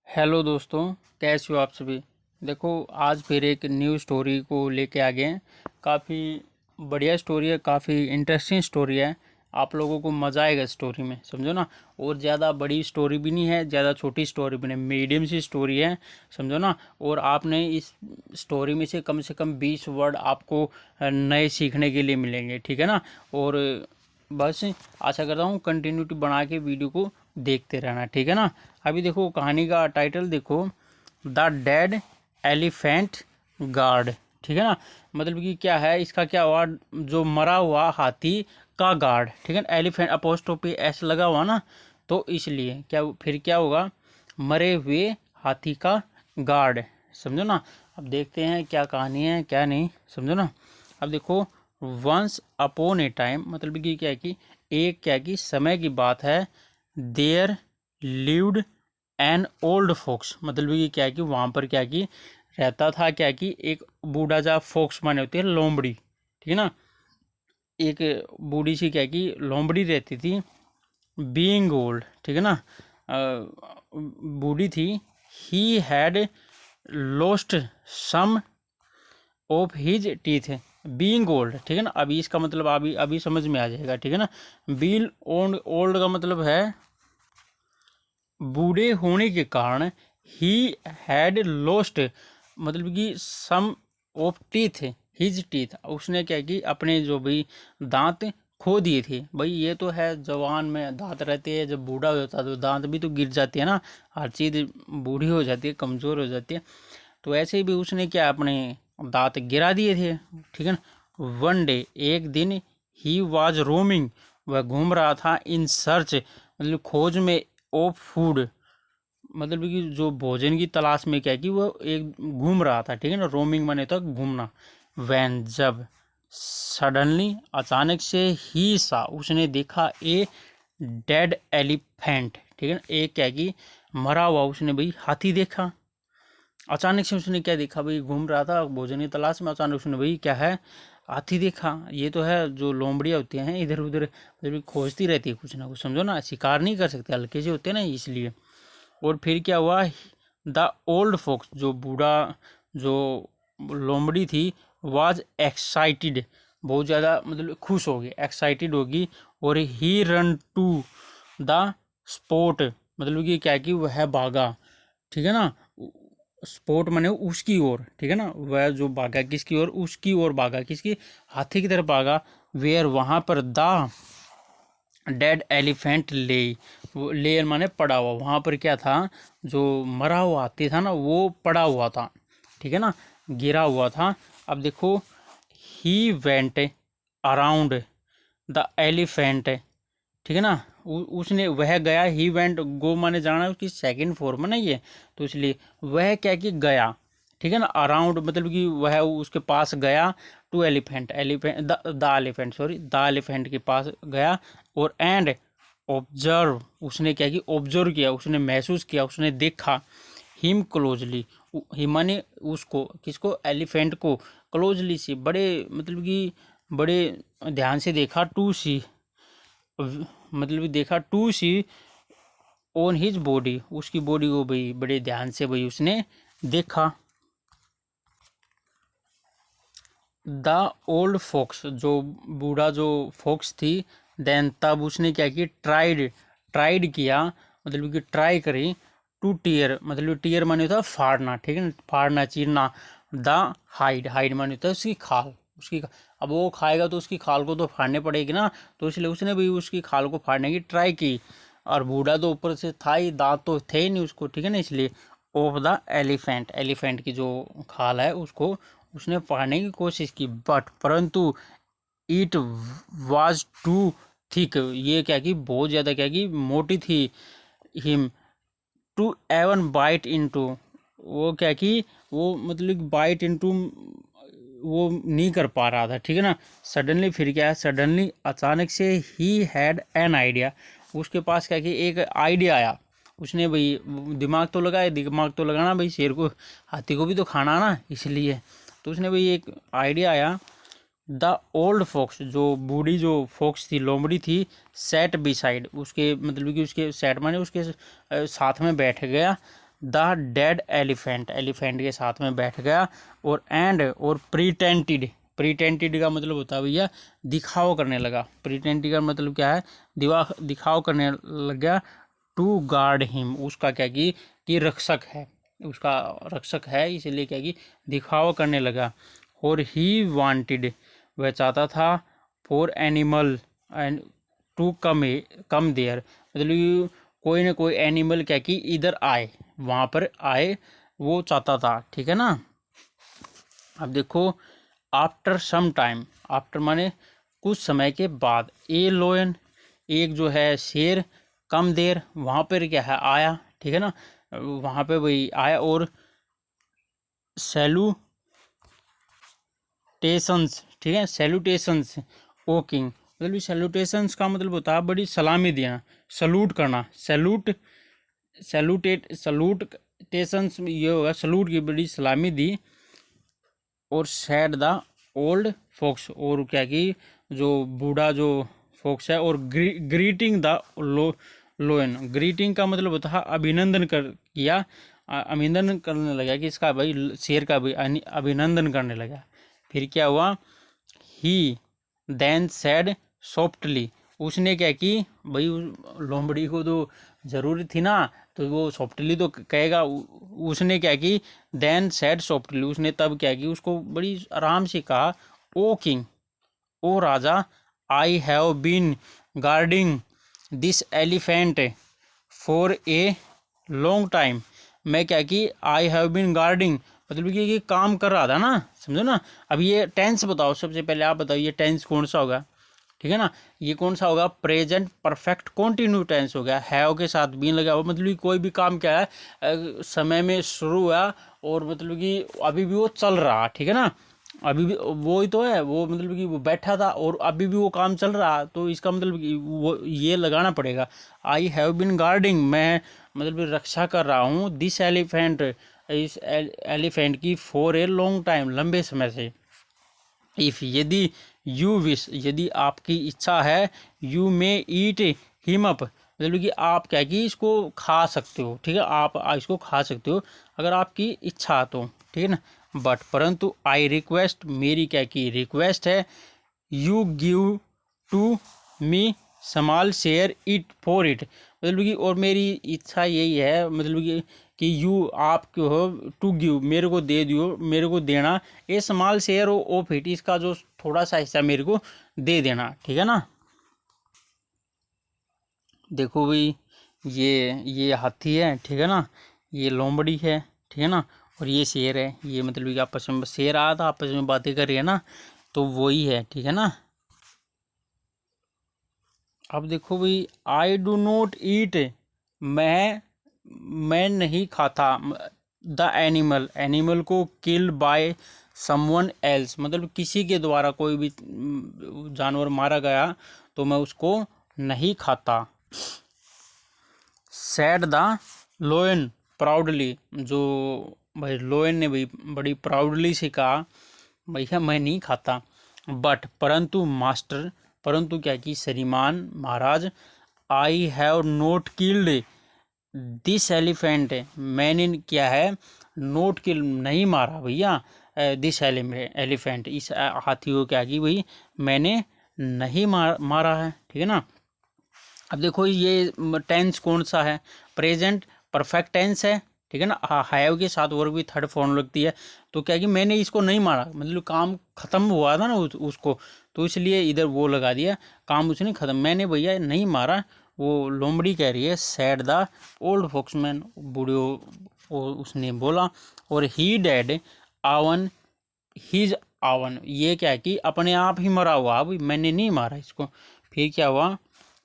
Hello दोस्तों, कैसे हो आप सभी। देखो, आज फिर एक न्यू स्टोरी को लेके आ गए हैं। काफ़ी बढ़िया स्टोरी है, काफ़ी इंटरेस्टिंग स्टोरी है। आप लोगों को मज़ा आएगा स्टोरी में, समझो ना। और ज़्यादा बड़ी स्टोरी भी नहीं है, ज़्यादा छोटी स्टोरी भी नहीं, मीडियम सी स्टोरी है, समझो ना। और आपने इस स्टोरी में से कम 20 वर्ड आपको नए सीखने के लिए मिलेंगे, ठीक है ना। और बस आशा करता हूँ कंटिन्यूटी बना के वीडियो को देखते रहना, ठीक है ना। अभी देखो, कहानी का टाइटल देखो, द डेड एलिफेंट गार्ड, ठीक है ना। मतलब कि क्या है, इसका क्या हुआ, जो मरा हुआ हाथी का गार्ड, ठीक है ना। एलिफेंट अपोस्ट्रोफी एस लगा हुआ ना, तो इसलिए क्या फिर क्या होगा, मरे हुए हाथी का गार्ड, समझो ना। अब देखते हैं क्या कहानी है क्या नहीं, समझो ना। अब देखो, वंस अपॉन ए टाइम, मतलब कि क्या है कि एक क्या कि समय की बात है, there lived an old fox, मतलब कि क्या है कि वहाँ पर क्या कि रहता था, क्या कि एक बूढ़ा जा, फोक्स माने होती है लोमड़ी, ठीक है ना। एक बूढ़ी सी क्या कि लोमड़ी रहती थी, बीइंग ओल्ड, ठीक है ना। बूढ़ी थी। He had lost some of his teeth, being old, ठीक है ना। अभी इसका मतलब अभी अभी समझ में आ जाएगा, ठीक है ना। बील ओल्ड, ओल्ड का मतलब है बूढ़े होने के कारण। ही हैड लॉस्ट, मतलब कि सम ऑफ टीथ, हिज टीथ, उसने क्या कि अपने जो भी दांत खो दिए थे। भाई ये तो है, जवान में दांत रहते हैं, जब बूढ़ा हो जाता है तो दांत भी तो गिर जाते हैं ना। हर चीज़ बूढ़ी हो जाती है, कमज़ोर हो जाती है। तो ऐसे भी उसने क्या अपने दांत गिरा दिए थे, ठीक है ना। वन डे, एक दिन, ही वॉज रोमिंग, वह घूम रहा था, इन सर्च, मतलब खोज में, ऑफ फूड, मतलब कि जो भोजन की तलाश में क्या कि वो एक घूम रहा था, ठीक है ना। रोमिंग माने तो घूमना। वैन, जब, सडनली, अचानक से, ही सा, उसने देखा, ए डेड एलिफेंट, ठीक है ना। एक क्या कि मरा हुआ उसने भाई हाथी देखा। अचानक से उसने क्या देखा भाई, घूम रहा था भोजन की तलाश में, अचानक उसने भाई क्या है, हाथी देखा। ये तो है, जो लोमड़ियाँ होती हैं इधर उधर मतलब खोजती रहती है कुछ ना कुछ, समझो ना। शिकार नहीं कर सकते, हल्के से होते हैं ना, इसलिए। और फिर क्या हुआ, द ओल्ड फोक्स, जो बूढ़ा, जो लोमड़ी थी, वाज एक्साइटेड, बहुत ज़्यादा मतलब खुश होगी, एक्साइटेड होगी। और ही रन टू द स्पॉट, मतलब कि क्या कि वह भागा, ठीक है ना। स्पोर्ट माने उसकी ओर, ठीक है ना। वह जो भागा किसकी ओर, उसकी ओर भागा, किसकी, हाथी की तरफ भागा। वेयर, वहां पर, द डेड एलिफेंट ले, वो ले माने पड़ा हुआ, वहां पर क्या था, जो मरा हुआ हाथी था ना, वो पड़ा हुआ था, ठीक है ना, गिरा हुआ था। अब देखो, he went around the elephant, ठीक है ना। उसने, वह गया, ही वेंट, गो माने जाना, उसकी सेकंड फॉर्म है ना ये, तो इसलिए वह क्या कि गया, ठीक है ना। अराउंड मतलब कि वह उसके पास गया, to elephant, elephant the elephant, sorry, the elephant के पास गया। और एंड ऑब्जर्व, उसने क्या कि ऑब्जर्व किया, उसने महसूस किया, उसने देखा, हिम क्लोजली, हिमा ने उसको, किसको, एलिफेंट को, क्लोजली से, बड़े मतलब कि बड़े ध्यान से देखा, टू सी, मतलब देखा, to see on his body, उसकी बॉडी को भाई बड़े ध्यान से भाई उसने देखा। द ओल्ड फोक्स, जो बूढ़ा जो फोक्स थी, देन, तब उसने क्या किया, ट्राइड, ट्राइड किया, मतलब कि ट्राई करी, टू टीयर, मतलब टीयर माने होता है फाड़ना, ठीक है ना, फाड़ना, चीरना। द हाइड, हाइड माने होता है उसकी खाल, उसकी अब वो खाएगा तो उसकी खाल को तो फाड़ने पड़ेगी ना, तो इसलिए उसने भी उसकी खाल को फाड़ने की ट्राई की। और बूढ़ा तो ऊपर से था ही, दांत तो थे ही नहीं उसको, ठीक है ना, इसलिए। ऑफ द एलिफेंट, एलिफेंट की जो खाल है उसको उसने फाड़ने की कोशिश की, बट परंतु इट वाज टू थिक, ये क्या कि बहुत ज़्यादा क्या कि मोटी थी। Him to even bite into, वो क्या कि वो मतलब बाइट इनटू, वो नहीं कर पा रहा था, ठीक है ना। सडनली, फिर क्या है, सडनली, अचानक से, ही हैड एन आइडिया, उसके पास क्या कि एक आइडिया आया। उसने भाई दिमाग तो लगाया, दिमाग तो लगाना भाई, शेर को, हाथी को भी तो खाना ना, इसलिए। तो उसने भाई एक आइडिया आया। द ओल्ड फोक्स, जो बूढ़ी जो फोक्स थी, लोमड़ी थी, सेट बिसाइड, उसके मतलब कि उसके सेट माने उसके साथ में बैठ गया। द डेड एलिफेंट, एलिफेंट के साथ में बैठ गया, और एंड और प्रीटेंटेड, प्रीटेंटेड का मतलब होता है भैया दिखाव करने लगा, प्रीटेंटेड का मतलब क्या है, दिखाव करने लग गया, टू गार्ड हिम, उसका क्या कि रक्षक है, उसका रक्षक है, इसलिए क्या कि दिखावा करने लगा। और ही वांटेड, वह चाहता था, for animal and to come there, मतलब कोई ना कोई एनिमल क्या कि इधर आए, वहाँ पर आए, वो चाहता था, ठीक है ना। अब देखो, आफ्टर सम टाइम, आफ्टर माने कुछ समय के बाद, ए लोयन, एक जो है शेर, कम देर, वहाँ पर क्या है आया, ठीक है ना, वहाँ पे वही आया, और सैल्यूटेशंस, ठीक है, सैल्यूटेशंस ओ किंग, मतलब सैल्यूटेशंस का मतलब होता है बड़ी सलामी देना, सलूट करना, सैल्यूटेशंस ये होगा, सलूट की बड़ी सलामी दी। और सैड द ओल्ड फोक्स, और क्या कि जो बूढ़ा जो फोक्स है, और ग्रीटिंग द लोयन, ग्रीटिंग का मतलब होता है अभिनंदन किया, अभिनंदन करने लगा कि इसका भाई शेर का भी अभिनंदन करने लगा। फिर क्या हुआ, ही देन सैड सॉफ्टली, उसने क्या कि भाई लोमड़ी को तो जरूरी थी ना, तो वो सॉफ्टली तो कहेगा, उसने क्या कि देन सैड सॉफ्टली, उसने तब क्या कि उसको बड़ी आराम से कहा, ओ किंग, ओ राजा, I have been guarding this elephant for a long time, मैं क्या कि आई हैव बीन गार्डिंग, मतलब कि ये काम कर रहा था ना, समझो ना। अब ये टेंस बताओ, सबसे पहले आप बताओ ये टेंस कौन सा होगा, ठीक है ना, ये कौन सा होगा, प्रेजेंट परफेक्ट कॉन्टिन्यू टेंस हो गया, हैव के साथ बीन लगा हुआ, मतलब कि कोई भी काम क्या है समय में शुरू हुआ, और मतलब कि अभी भी वो चल रहा, ठीक है ना, अभी भी वो ही तो है, वो मतलब कि वो बैठा था और अभी भी वो काम चल रहा, तो इसका मतलब कि वो ये लगाना पड़ेगा, आई हैव बीन गार्डिंग, मैं मतलब रक्षा कर रहा हूँ, दिस एलिफेंट, इस एलिफेंट की, फॉर ए लॉन्ग टाइम, लंबे समय से। इफ, यदि, यू विश, यदि आपकी इच्छा है, you may eat him up, मतलब कि आप क्या कि इसको खा सकते हो, ठीक है, आप इसको खा सकते हो अगर आपकी इच्छा तो, ठीक है ना। बट परंतु आई रिक्वेस्ट, मेरी क्या कि रिक्वेस्ट है, you give to me small share it for it, मतलब कि और मेरी इच्छा यही है, मतलब कि यू, आप क्यों हो, टू गिव, मेरे को दे दियो, मेरे को देना, ये स्मॉल शेयर ऑफ इट, इसका जो थोड़ा सा हिस्सा मेरे को दे देना, ठीक है ना। देखो भाई, ये हाथी है, ठीक है ना, ये लोमड़ी है, ठीक है ना, और ये शेर है, ये मतलब कि आपस में शेर आया था, आपस में बातें कर रही है ना, तो वही है, ठीक है ना। अब देखो भाई, आई डू नॉट ईट, मैं नहीं खाता, द एनिमल, एनिमल को, किल बाय समवन एल्स, मतलब किसी के द्वारा कोई भी जानवर मारा गया तो मैं उसको नहीं खाता। सैड द लोयन प्राउडली, जो भाई लोयन ने भाई बड़ी प्राउडली से कहा, भैया मैं नहीं खाता। बट परंतु मास्टर, परंतु क्या कि श्रीमान महाराज, I have not killed this elephant, मैंने क्या है, नोट किल, नहीं मारा भैया, दिस एलिफेंट, इस हाथी को क्या कि भाई मैंने नहीं मारा है, ठीक है ना। अब देखो ये टेंस कौन सा है, प्रेजेंट परफेक्ट टेंस है, ठीक है ना, हैव के साथ वर्ब की थर्ड फॉर्म लगती है, तो क्या कि मैंने इसको नहीं मारा, मतलब काम खत्म हुआ था ना उसको, तो इसलिए इधर वो लगा दिया, काम उसने खत्म, मैंने भैया नहीं मारा, वो लोमड़ी कह रही है, सैड द ओल्ड फोक्समैन, बूढ़े उसने बोला। और ही डेड आवन हिज आवन, ये क्या है कि अपने आप ही मरा हुआ, अब मैंने नहीं मारा इसको। फिर क्या हुआ,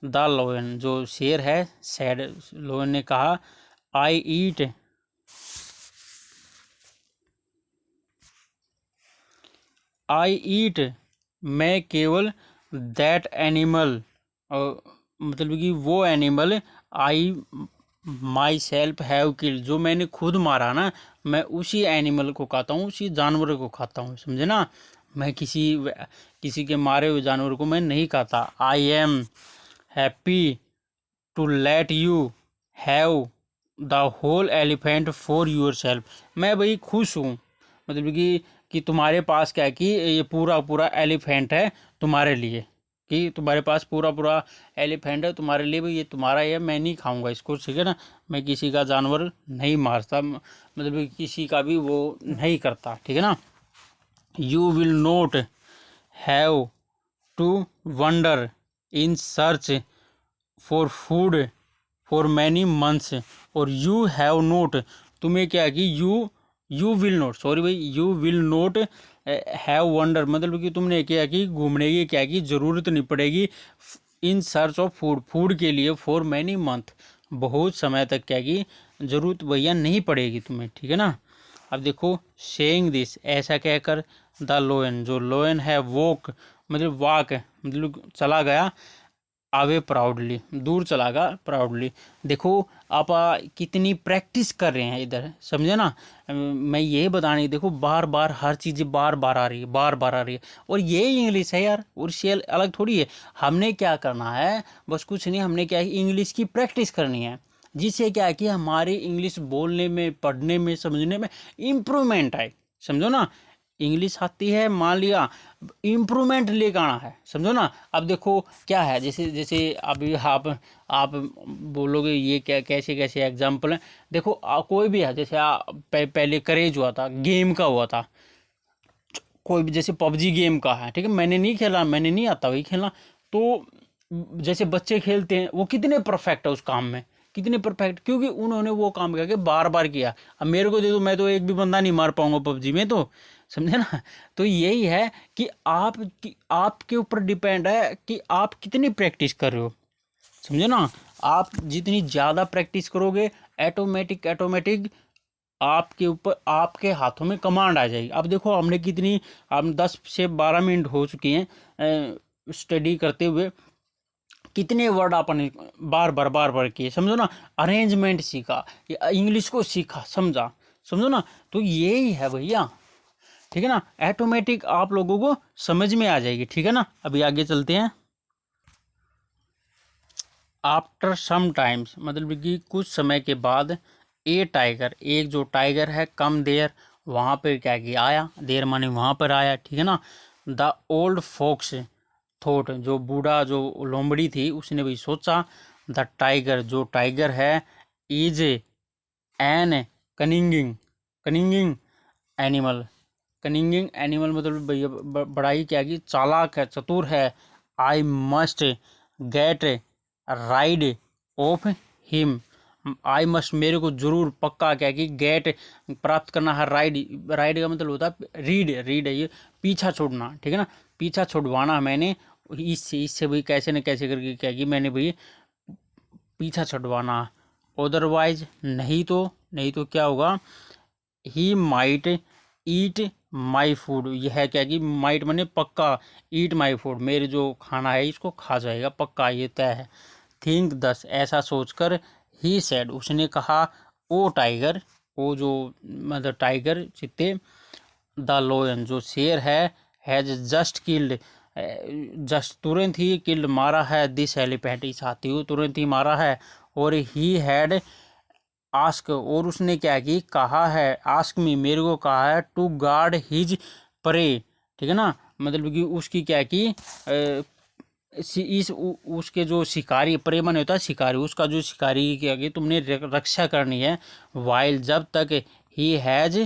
द लोयन, जो शेर है, सैड लोयन ने कहा, आई ईट, मैं केवल, दैट एनिमल, मतलब कि वो animal, I my self have killed, जो मैंने खुद मारा ना, मैं उसी एनिमल को खाता हूँ, उसी जानवर को खाता हूँ, समझे ना, मैं किसी के मारे हुए जानवर को मैं नहीं खाता। I am happy to let you have the whole elephant for yourself, मैं भाई खुश हूँ, मतलब कि तुम्हारे पास क्या है कि ये पूरा पूरा एलिफेंट है तुम्हारे लिए, कि तुम्हारे पास पूरा पूरा एलिफेंट है तुम्हारे लिए, भाई ये तुम्हारा है, मैं नहीं खाऊंगा इसको, ठीक है ना, मैं किसी का जानवर नहीं मारता, मतलब कि किसी का भी वो नहीं करता, ठीक है ना। You will not have to wander in search for food for many months, और यू हैव नोट, तुम्हें क्या है कि यू विल नोट, सॉरी भाई, you will not have wander, मतलब कि तुमने क्या कि घूमने की क्या की जरूरत नहीं पड़ेगी, in search of food, food के लिए, फॉर मैनी मंथ, बहुत समय तक क्या की जरूरत भैया नहीं पड़ेगी तुम्हें, ठीक है ना। अब देखो सेइंग दिस, ऐसा कहकर द लोयन, जो लोयन है वॉक, मतलब वाक मतलब चला गया, आवे प्राउडली, दूर चला गया प्राउडली। देखो आप कितनी प्रैक्टिस कर रहे हैं इधर, समझे ना, मैं यही बताने, देखो बार बार हर चीज़ बार बार आ रही है, बार बार आ रही है, और ये इंग्लिश है यार, और से अलग थोड़ी है। हमने क्या करना है, बस कुछ नहीं, हमने क्या है इंग्लिश की प्रैक्टिस करनी है, जिससे क्या है कि हमारी इंग्लिश बोलने में, पढ़ने में, समझने में इम्प्रूवमेंट आए, समझो ना। इंग्लिश आती है, मान लिया, इम्प्रूवमेंट लेकर आना है, समझो ना। अब देखो क्या है, जैसे जैसे अभी आप बोलोगे ये क्या, कैसे कैसे एग्जाम्पल हैं, देखो कोई भी है, जैसे पहले क्रेज हुआ था, गेम का हुआ था, कोई भी, जैसे पबजी गेम का है, ठीक है, मैंने नहीं खेला, मैंने नहीं आता वही खेलना, तो जैसे बच्चे खेलते हैं, वो कितने परफेक्ट है उस काम में, कितने परफेक्ट, क्योंकि उन्होंने वो काम करके बार बार किया। अब मेरे को दे दो, मैं तो एक भी बंदा नहीं मार पाऊंगा पबजी में, तो समझे ना। तो यही है कि आपके ऊपर डिपेंड है कि आप कितनी प्रैक्टिस कर रहे हो, समझे ना। आप जितनी ज़्यादा प्रैक्टिस करोगे, ऑटोमेटिक आपके ऊपर, आपके हाथों में कमांड आ जाएगी। अब देखो हमने कितनी, हम 10 से 12 मिनट हो चुके हैं स्टडी करते हुए, कितने वर्ड आपने बार बार किए, समझो ना, अरेंजमेंट सीखा, इंग्लिश को सीखा, समझा, समझो ना। तो यही है भैया, ठीक है ना, ऑटोमेटिक आप लोगों को समझ में आ जाएगी, ठीक है ना। अभी आगे चलते हैं। आफ्टर सम टाइम्स, मतलब कि कुछ समय के बाद, ए टाइगर, एक जो टाइगर है, कम देर, वहाँ पर क्या किया, आया, देर माने वहाँ पर आया, ठीक है ना। द ओल्ड फोक्स थोट, जो बूढ़ा, जो लोमड़ी थी, उसने भी सोचा, द टाइगर, जो टाइगर है, इज एन कनिंगिंग कनिंगिंग एनिमल, कनिंगिंग एनिमल मतलब भैया बड़ा ही क्या कि चालाक है, चतुर है। I must get rid of him, I must, मेरे को जरूर, पक्का क्या कि गेट, प्राप्त करना है, राइड, राइड का मतलब होता है रीड है ये, पीछा छोड़ना, ठीक है ना, पीछा छुड़वाना है मैंने, इससे भाई कैसे न कैसे करके क्या कि मैंने भाई पीछा छुड़वाना, अदरवाइज, नहीं तो क्या होगा, he might eat my food, यह है क्या कि माइट माने पक्का, ईट माई फूड, मेरे जो खाना है इसको खा जाएगा, पक्का ये तय है। थिंक दस, ऐसा सोचकर, ही सेड, उसने कहा, ओ टाइगर, वो जो मतलब टाइगर चित्ते, द लोयन, जो शेर है, हैज जस्ट किल्ड, जस्ट तुरंत ही किल्ड मारा है, दिस एलिफेंट, इस हाथी को तुरंत ही मारा है, और ही हैड आस्क, और उसने क्या की, कहा है, आस्क मी, मेरे को कहा है, टू गार्ड हिज प्रे, ठीक है ना, मतलब कि उसकी क्या की उसके जो शिकारी, प्रे मन होता है शिकारी, उसका जो शिकारी क्या की तुमने रक्षा करनी है, वाइल, जब तक, ही हैज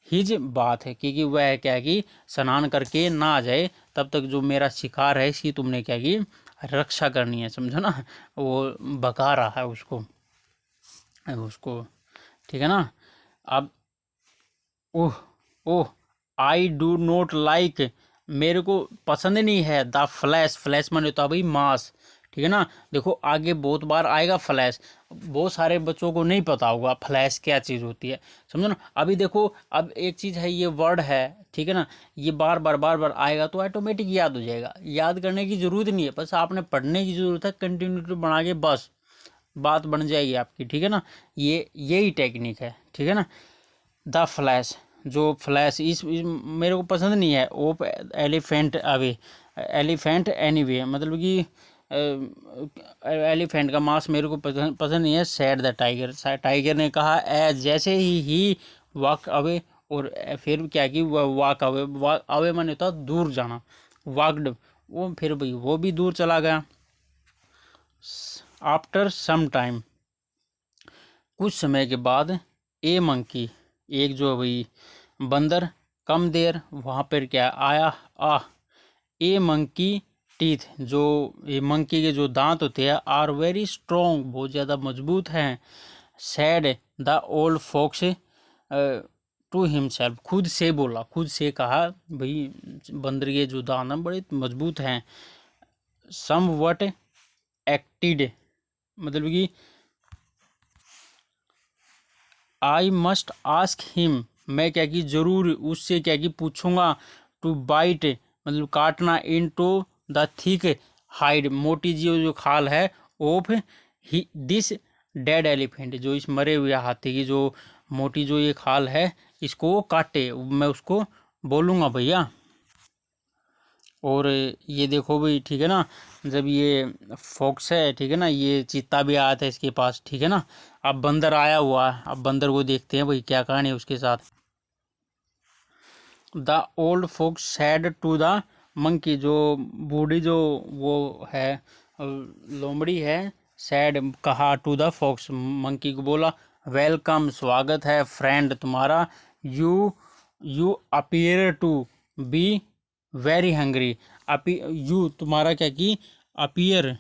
हिज बात है, क्योंकि वह क्या की स्नान करके ना आ जाए, तब तक जो मेरा शिकार है इसकी तुमने क्या की रक्षा करनी है, समझो ना, वो भगा रहा है उसको, ठीक है ना। अब ओह ओह, आई डू नॉट लाइक, मेरे को पसंद नहीं है, द फ्लैश, फ्लैश माने होता है भाई मांस, ठीक है ना। देखो आगे बहुत बार आएगा फ्लैश, बहुत सारे बच्चों को नहीं पता होगा फ्लैश क्या चीज़ होती है, समझो ना। अभी देखो, अब एक चीज़ है, ये वर्ड है, ठीक है ना, ये बार बार आएगा तो ऑटोमेटिक याद हो जाएगा, याद करने की ज़रूरत नहीं है, बस आपने पढ़ने की ज़रूरत है, कंटिन्यूटी बना के बस बात बन जाएगी आपकी, ठीक है ना। यही टेक्निक है, ठीक है ना। द फ्लैश, जो फ्लैश, इस मेरे को पसंद नहीं है, ओप एलिफेंट अवे, एलिफेंट एनीवे, मतलब कि एलिफेंट का मांस मेरे को पसंद नहीं है, सैड द टाइगर। टाइगर ने कहा एज जैसे ही वॉक अवे, और फिर क्या कि वॉक अवे माने होता दूर जाना, वॉकड, वो फिर भाई वो भी दूर चला गया। आफ्टर सम टाइम, कुछ समय के बाद, ए मंकी, एक जो भाई बंदर, कम देर, वहाँ पर क्या आया, ए मंकी टीथ, जो ये मंकी के जो दांत होते हैं, आर वेरी स्ट्रोंग, बहुत ज़्यादा मजबूत हैं। Said the old fox to himself, खुद से बोला, खुद से कहा भाई बंदर के जो दांत हैं बड़े मजबूत हैं। सम वट एक्टिड, मतलब कि आई मस्ट आस्क हिम, मैं क्या कि जरूर उससे क्या कि पूछूंगा, टू बाइट, मतलब काटना, इन टू द थिक हाइड, मोटी जो खाल है, ऑफ दिस डेड एलिफेंट, जो इस मरे हुए हाथी की जो मोटी जो ये खाल है, इसको वो काटे, मैं उसको बोलूँगा भैया। और ये देखो भाई, ठीक है ना, जब ये फॉक्स है, ठीक है ना, ये चीता भी आया था इसके पास, ठीक है ना, अब बंदर आया हुआ है, अब बंदर को देखते हैं भाई क्या कहानी है उसके साथ। The old fox said to the monkey, जो बूढ़ी जो वो है लोमड़ी है, सैड कहा टू द फॉक्स, मंकी को बोला, वेलकम, स्वागत है, फ्रेंड तुम्हारा, you appear to be very hungry, you तुम्हारा क्या कि अपीयर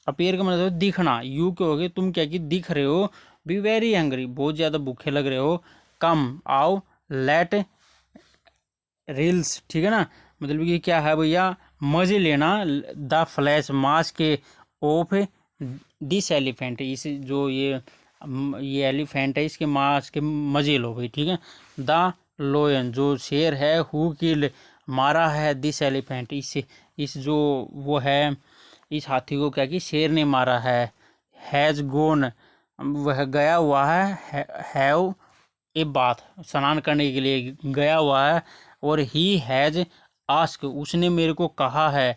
का मतलब दिखना, यू क्या हो गया, तुम क्या कि दिख रहे हो, बी वेरी हंग्री, बहुत ज़्यादा भूखे लग रहे हो, कम आओ, लेट रील्स, ठीक है ना, मतलब कि क्या है भैया, मजे लेना, द फ्लैश मास के ऑफ दिस एलिफेंट, इस जो ये एलिफेंट है, इसके मास के मजे लो भाई, ठीक है। द लोयन, जो शेर है, हु किल, मारा है, दिस एलिफेंट, इस जो वो है, इस हाथी को क्या कि शेर ने मारा है, हैज गोन, वह गया हुआ है, हैव ए बात, स्नान करने के लिए गया हुआ है, और ही हैज आस्क, उसने मेरे को कहा है,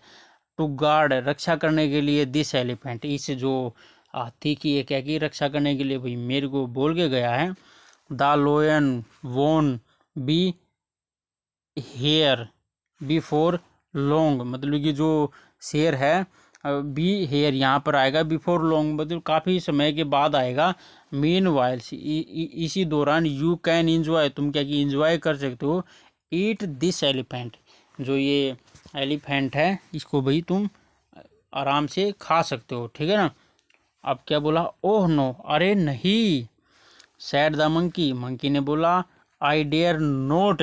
टू गार्ड, रक्षा करने के लिए, दिस एलिफेंट, इस जो हाथी की क्या की रक्षा करने के लिए भाई मेरे को बोल के गया है। द लोयन वोन बी हेयर बिफोर लॉन्ग, मतलब कि जो शेर है, बी हेयर यहाँ पर आएगा, बिफोर लॉन्ग मतलब काफ़ी समय के बाद आएगा। मीन वाइल, इसी दौरान, यू कैन इंजॉय, तुम क्या कि इंजॉय कर सकते हो, ईट दिस एलिफेंट, जो ये एलिफेंट है, इसको भाई तुम आराम से खा सकते हो, ठीक है ना। अब क्या बोला, ओह नो, अरे नहीं, सैड द मंकी, मंकी ने बोला, I dare not,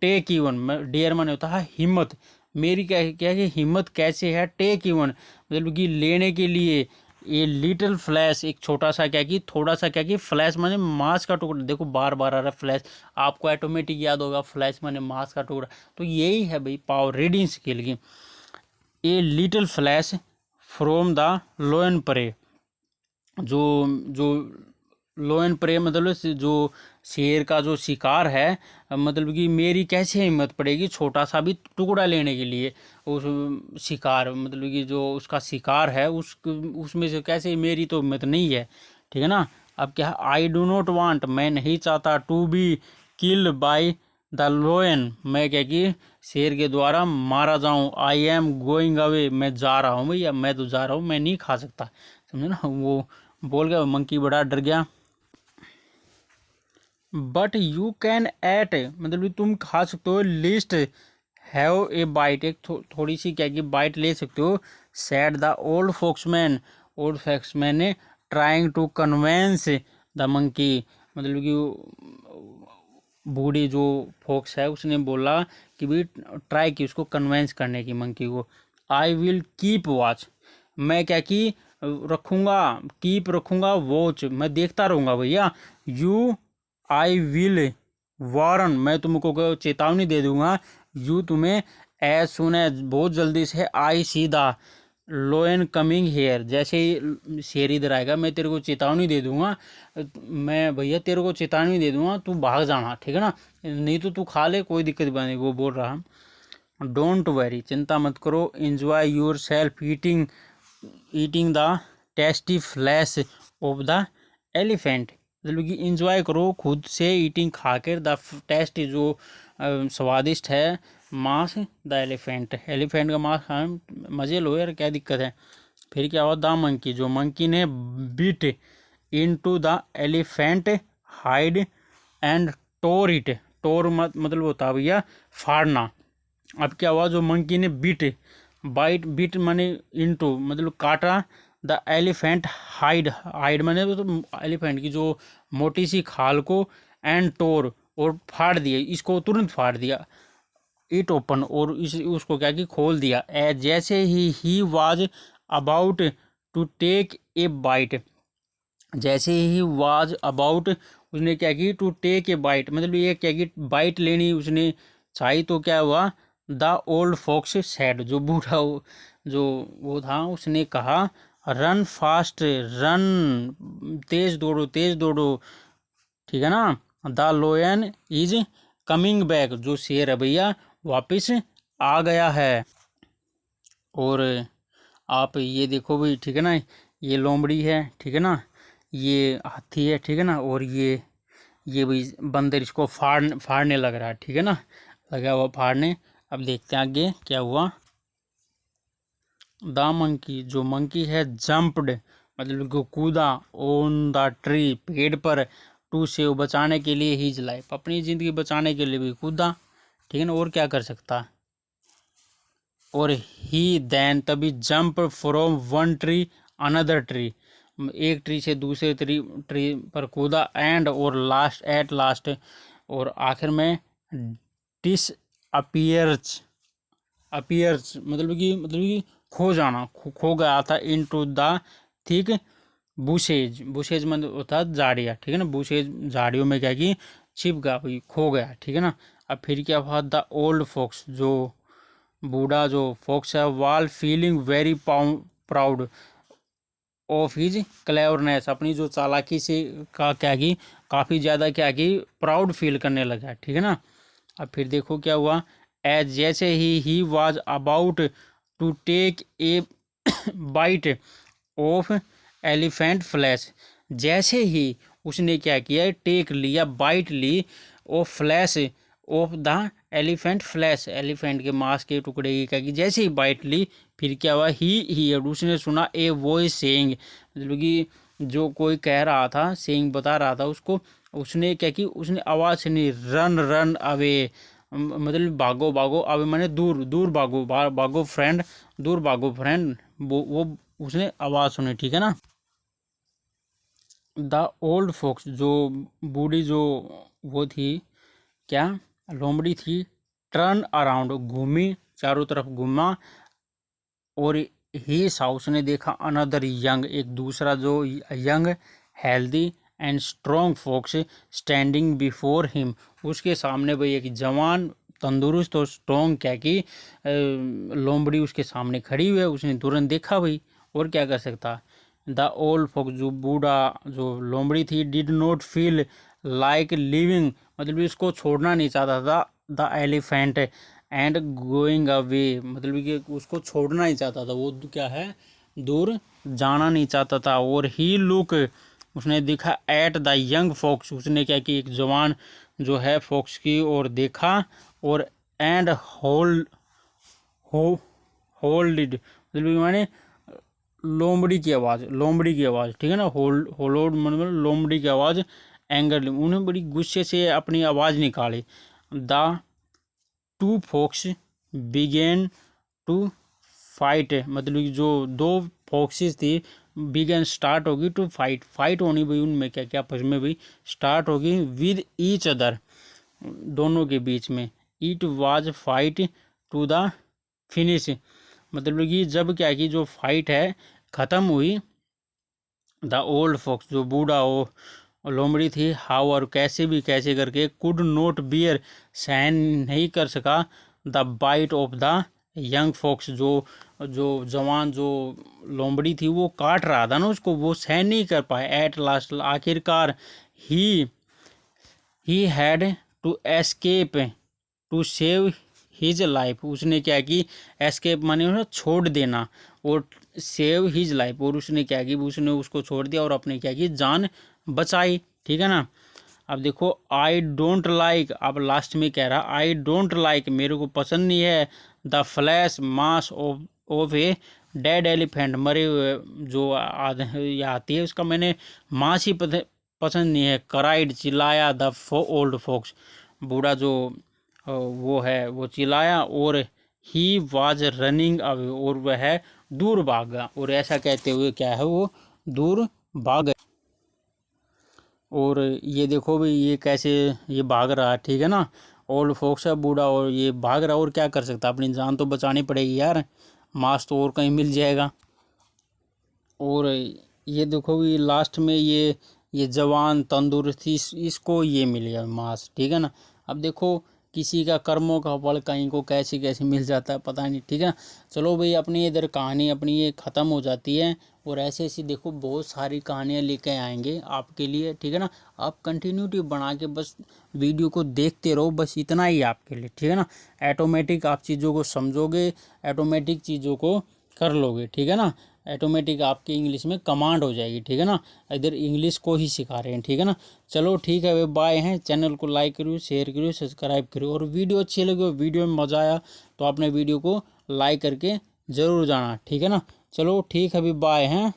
take even, dare माने होता है हिम्मत, मेरी क्या क्या है हिम्मत कैसे है, टेक इवन मतलब कि लेने के लिए, ये लिटिल फ्लैश, एक छोटा सा क्या कि थोड़ा सा क्या कि फ्लैश माने मांस का टुकड़ा, देखो बार बार आ रहा है फ्लैश, आपको ऑटोमेटिक याद होगा फ्लैश माने मांस का टुकड़ा, तो यही है भाई पावर रीडिंग स्किल की। A little flesh from the lion prey, जो जो लोयन प्रे मतलब जो शेर का जो शिकार है, मतलब कि मेरी कैसे हिम्मत पड़ेगी छोटा सा भी टुकड़ा लेने के लिए, उस शिकार मतलब कि जो उसका शिकार है उसमें से कैसे, मेरी तो हिम्मत नहीं है, ठीक है ना। अब क्या है, आई डू नॉट वांट, मैं नहीं चाहता, to be killed by the lion, मैं क्या कि शेर के द्वारा मारा जाऊं, आई एम गोइंग अवे, मैं जा रहा हूँ भैया, मैं तो जा रहा हूँ, मैं नहीं खा सकता, समझे ना, वो बोल गया, मंकी बड़ा डर गया। बट यू कैन एट, मतलब कि तुम खा सकते हो, लिस्ट हैव ए बाइट, एक थोड़ी सी क्या कि बाइट ले सकते हो, said the old fox man, old fox man ने, trying to convince the monkey, मतलब कि बूढ़ी जो फोक्स है उसने बोला कि भाई ट्राई की उसको कन्वेंस करने की मंकी को, आई विल कीप वॉच, मैं क्या कि रखूँगा, कीप रखूँगा, वॉच मैं देखता रहूँगा भैया, यू आई विल वारन, मैं तुमको चेतावनी दे दूंगा, यू तुम्हें, एज सुन एज बहुत जल्दी से, I see the lion coming here, जैसे ही शेर इधर आएगा मैं तेरे को चेतावनी दे दूंगा, मैं भैया तेरे को चेतावनी दे दूंगा, तू भाग जाना, ठीक है ना, नहीं तो तू खा ले, कोई दिक्कत नहीं, वो बोल रहा। डोंट वरी, चिंता मत करो, enjoy your self eating the tasty flash of the elephant. मतलब कि इंजॉय करो खुद से ईटिंग खाकर द टेस्ट जो स्वादिष्ट है मांस द एलिफेंट का मांस खाने मजे लो यार, क्या दिक्कत है। फिर क्या हुआ, द मंकी, जो मंकी ने beat into the elephant hide and tore it. Tore मतलब होता है भैया फाड़ना। अब क्या हुआ, जो मंकी ने बीट माने इनटू मतलब काटा द एलिफेंट हाइड माने तो एलिफेंट की जो मोटी सी खाल को, एंड टोर और फाड़ दिया, इसको तुरंत फाड़ दिया, इट ओपन और उसको क्या कि खोल दिया। जैसे ही was about to take a bite, जैसे ही वाज अबाउट उसने क्या की टू टेक ए बाइट मतलब ये क्या की बाइट लेनी उसने चाही, तो क्या हुआ, द ओल्ड फॉक्स सैड, जो बूढ़ा जो वो था उसने कहा, रन फास्ट रन, तेज दौड़ो, ठीक है ना। द लोयन इज कमिंग बैक, जो शेर है भैया वापिस आ गया है। और आप ये देखो भाई, ठीक है ना, ये लोमड़ी है, ठीक है ना, ये हाथी है, ठीक है ना, और ये भाई बंदर इसको फाड़ने लग रहा है, ठीक है ना, लगा हुआ फाड़ने। अब देखते हैं आगे क्या हुआ। द मंकी, जो मंकी है, जंप्ड मतलब को कूदा, ऑन द ट्री, पेड़ पर, टू सेव बचाने के लिए, हीज लाइफ अपनी जिंदगी बचाने के लिए भी कूदा, ठीक है ना, और क्या कर सकता। और ही देन तभी jump from one tree another tree, एक ट्री से दूसरे ट्री पर कूदा, एंड और एट लास्ट और आखिर में डिस अपीयर्स मतलब कि खो जाना, खो गया था, इनटू द थिक बुशेज मतलब होता है झाड़ियाँ, ठीक है ना, बुशेज झाड़ियों में क्या कि छिप गया भाई, खो गया, ठीक है ना। अब फिर क्या हुआ, द ओल्ड फॉक्स, जो बूढ़ा जो फॉक्स है, वाल feeling very proud of his cleverness, अपनी जो चालाकी से का क्या की काफ़ी ज़्यादा क्या की प्राउड फील करने लगा, ठीक है ना। अब फिर देखो क्या हुआ, एज जैसे ही was about to take a bite of elephant flesh, जैसे ही उसने क्या किया, टेक लिया, बाइट ली, of flesh of the elephant flesh, elephant के मांस के टुकड़े की क्या की जैसे ही बाइट ली, फिर क्या हुआ, ही उसने सुना ए वॉइस सेइंग, मतलब कि जो कोई कह रहा था, सेइंग बता रहा था उसको, उसने क्या की उसने आवाज़ सुनी, रन अवे मतलब भागो अवे माने दूर भागो फ्रेंड, दूर भागो फ्रेंड, वो उसने आवाज़ सुनी, ठीक है ना। द ओल्ड फॉक्स, जो बूढ़ी जो वो थी क्या लोमड़ी थी, टर्न अराउंड घूमी, चारों तरफ घूमा, और ही सा उसने देखा, अनदर यंग एक दूसरा जो young healthy and strong fox standing before him, उसके सामने भाई एक जवान तंदुरुस्त और स्ट्रॉन्ग क्या की लोमड़ी उसके सामने खड़ी हुई है, उसने तुरंत देखा भाई, और क्या कर सकता। द ओल्ड फॉक्स, जो बूढ़ा जो लोमड़ी थी, did not feel like living मतलब इसको छोड़ना नहीं चाहता था, the elephant and going away मतलब कि उसको छोड़ना नहीं चाहता था, वो क्या है दूर जाना नहीं चाहता था। और ही लुक, उसने देखा, एट द यंग फॉक्स, उसने क्या कि एक जवान जो है फॉक्स की और देखा, और एंड होल्ड मतलब माने लोमड़ी की आवाज़, ठीक है ना, होल्ड मतलब लोमड़ी की आवाज़, एंगर उन्हें बड़ी गुस्से से अपनी आवाज़ निकाली। The two fox began to fight मतलब जो दो फॉक्सेस थी, बिगेन स्टार्ट होगी टू फाइट होनी भाई, उनमें क्या क्या आपस में भी स्टार्ट होगी, विद ईच अदर दोनों के बीच में, it was fight to the finish मतलब कि जब क्या की जो फाइट है ख़त्म हुई, द ओल्ड फॉक्स जो बूढ़ा हो लोमड़ी थी, हाउ और कैसे करके, कुड नोट बियर सहन नहीं कर सका, the bite of the young fox जो जवान जो लोमड़ी थी वो काट रहा था ना उसको, वो सहन नहीं कर पाए, एट लास्ट आखिरकार, he had to escape to save his life, उसने क्या की एस्केप माने उन्हें छोड़ देना, और सेव हिज लाइफ, और उसने क्या की उसने उसको छोड़ दिया और अपने क्या की जान बचाई। ठीक है ना। अब देखो आई डोंट लाइक, अब लास्ट में कह रहा आई डोंट लाइक, मेरे को पसंद नहीं है the flash mass of a dead elephant, मरे हुए जो ये आती है उसका मैंने मांस ही पसंद नहीं है। कराइड, चिल्लाया द ओल्ड फोक्स, बूढ़ा जो वो है वो चिल्लाया, और ही वाज रनिंग अवे, और वह दूर भागा, और ऐसा कहते हुए क्या है वो दूर भाग। और ये देखो भाई ये कैसे ये भाग रहा है। ठीक है ना। ओल्ड फोक्स है बूढ़ा, और ये भाग रहा है, और क्या कर सकता है, अपनी जान तो बचानी पड़ेगी यार, मांस तो और कहीं मिल जाएगा। और ये देखो भी लास्ट में ये जवान तंदुरुस्ती इसको ये मिल गया मांस। ठीक है ना। अब देखो किसी का कर्मों का फल कहीं को कैसे कैसे मिल जाता है पता नहीं। ठीक है ना। चलो भाई अपनी इधर कहानी अपनी ये ख़त्म हो जाती है, और ऐसे ऐसी देखो बहुत सारी कहानियाँ लेके आएंगे आपके लिए। ठीक है ना। आप कंटिन्यूटी बना के बस वीडियो को देखते रहो, बस इतना ही आपके लिए। ठीक है ना। ऐटोमेटिक आप चीज़ों को समझोगे, ऐटोमेटिक चीज़ों को कर लोगे। ठीक है ना। ऐटोमेटिक आपकी इंग्लिश में कमांड हो जाएगी। ठीक है ना। इधर इंग्लिश को ही सिखा रहे हैं। ठीक है ना। चलो ठीक है वे बाय हैं। चैनल को लाइक करियो, शेयर करियो, सब्सक्राइब करियो, और वीडियो अच्छी लगी, वीडियो में मज़ा आया तो आपने वीडियो को लाइक करके ज़रूर जाना। ठीक है ना। चलो ठीक है अभी बाय हैं।